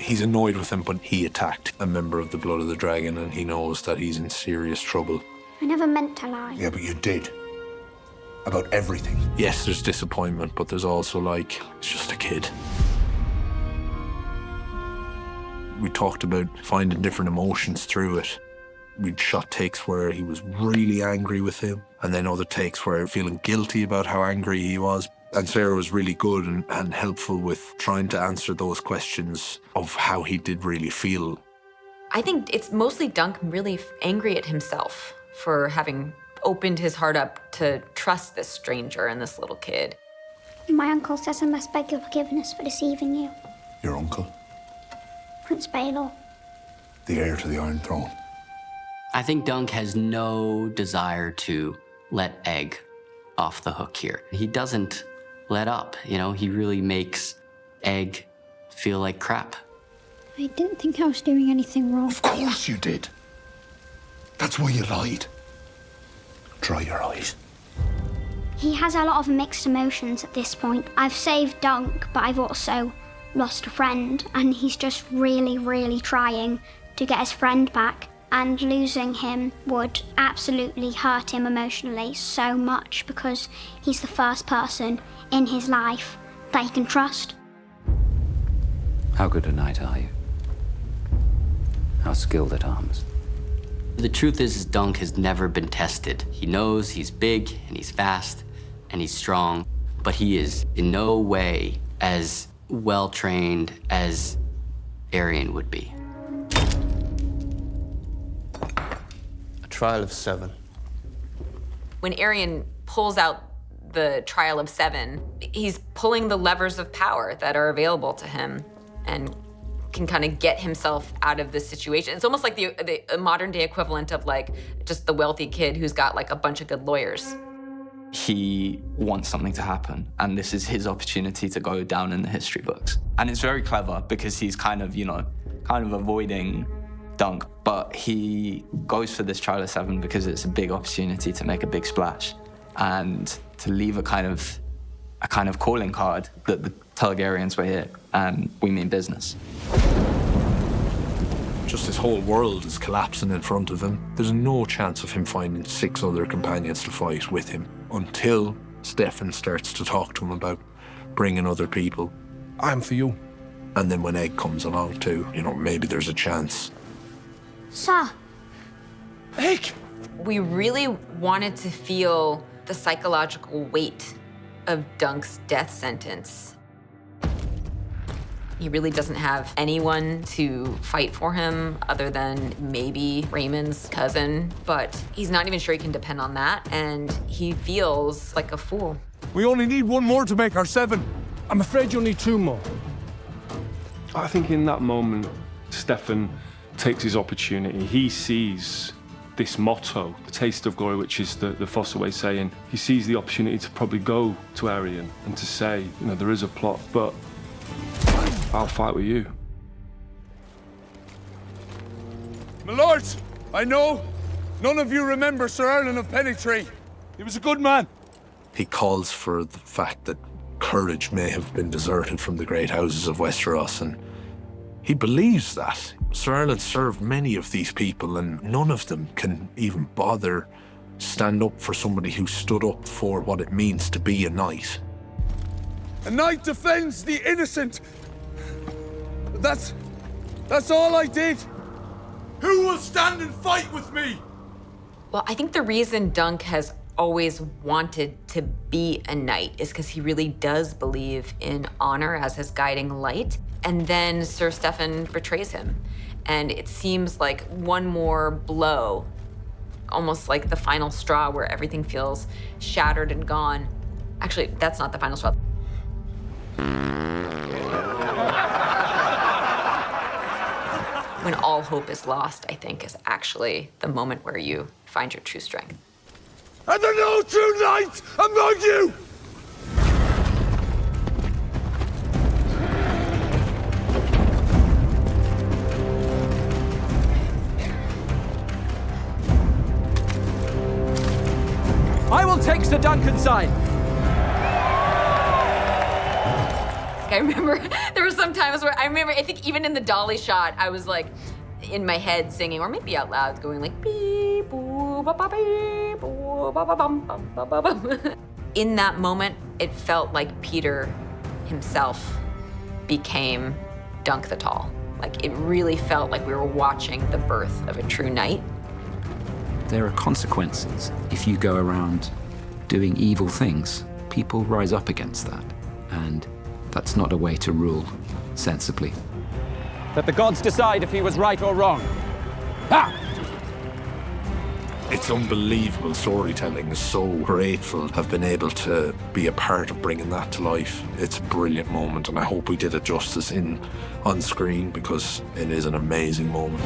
He's annoyed with him, but he attacked a member of the Blood of the Dragon, and he knows that he's in serious trouble. I never meant to lie. Yeah, but you did. About everything. Yes, there's disappointment, but there's also like, he's just a kid. We talked about finding different emotions through it. We'd shot takes where he was really angry with him, and then other takes where feeling guilty about how angry he was. And Sarah was really good and helpful with trying to answer those questions of how he did really feel. I think it's mostly Dunk really angry at himself for having opened his heart up to trust this stranger and this little kid. My uncle says I must beg your forgiveness for deceiving you. Your uncle? Prince Baelor. The heir to the Iron Throne. I think Dunk has no desire to let Egg off the hook here. He doesn't let up, you know? He really makes Egg feel like crap. I didn't think I was doing anything wrong. Of course you did. That's why you lied. Dry your eyes. He has a lot of mixed emotions at this point. I've saved Dunk, but I've also lost a friend, and he's just really, really trying to get his friend back. And losing him would absolutely hurt him emotionally so much because he's the first person in his life that he can trust. How good a knight are you? How skilled at arms? The truth is Dunk has never been tested. He knows he's big and he's fast and he's strong, but he is in no way as well-trained as Aerion would be. A trial of 7. When Aerion pulls out the trial of 7, he's pulling the levers of power that are available to him and can kind of get himself out of this situation. It's almost like the modern day equivalent of like just the wealthy kid who's got like a bunch of good lawyers. He wants something to happen, and this is his opportunity to go down in the history books. And it's very clever because he's kind of avoiding Dunk, but he goes for this trial of 7 because it's a big opportunity to make a big splash and to leave a kind of calling card that the Targaryens were here and we mean business. Just his whole world is collapsing in front of him. There's no chance of him finding 6 other companions to fight with him until Steffon starts to talk to him about bringing other people. I'm for you. And then when Egg comes along too, maybe there's a chance. Sir. Egg! We really wanted to feel the psychological weight of Dunk's death sentence. He really doesn't have anyone to fight for him other than maybe Raymond's cousin, but he's not even sure he can depend on that, and he feels like a fool. We only need 1 more to make our 7. I'm afraid you'll need 2 more. I think in that moment, Steffon takes his opportunity. He sees this motto, the taste of glory, which is the Fossoway saying. He sees the opportunity to probably go to Aerion and to say, there is a plot, but I'll fight with you. My lords, I know none of you remember Sir Erlen of Pennytree. He was a good man. He calls for the fact that courage may have been deserted from the great houses of Westeros, and he believes that. Sir Erlen served many of these people, and none of them can even bother stand up for somebody who stood up for what it means to be a knight. A knight defends the innocent. That's all I did. Who will stand and fight with me? Well, I think the reason Dunk has always wanted to be a knight is because he really does believe in honor as his guiding light. And then Ser Steffon betrays him. And it seems like one more blow, almost like the final straw where everything feels shattered and gone. Actually, that's not the final straw. When all hope is lost, I think, is actually the moment where you find your true strength. And there are no true knights among you! I will take Sir Duncan's side. I remember there were some times where I think even in the dolly shot, I was like in my head singing, or maybe out loud, going like beep boo ba ba beep boo ba ba bum bum ba ba bum. In that moment, it felt like Peter himself became Dunk the Tall. Like it really felt like we were watching the birth of a true knight. There are consequences if you go around doing evil things. People rise up against that, and that's not a way to rule sensibly. Let the gods decide if he was right or wrong. Ha! It's unbelievable storytelling. So grateful to have been able to be a part of bringing that to life. It's a brilliant moment, and I hope we did it justice on screen, because it is an amazing moment.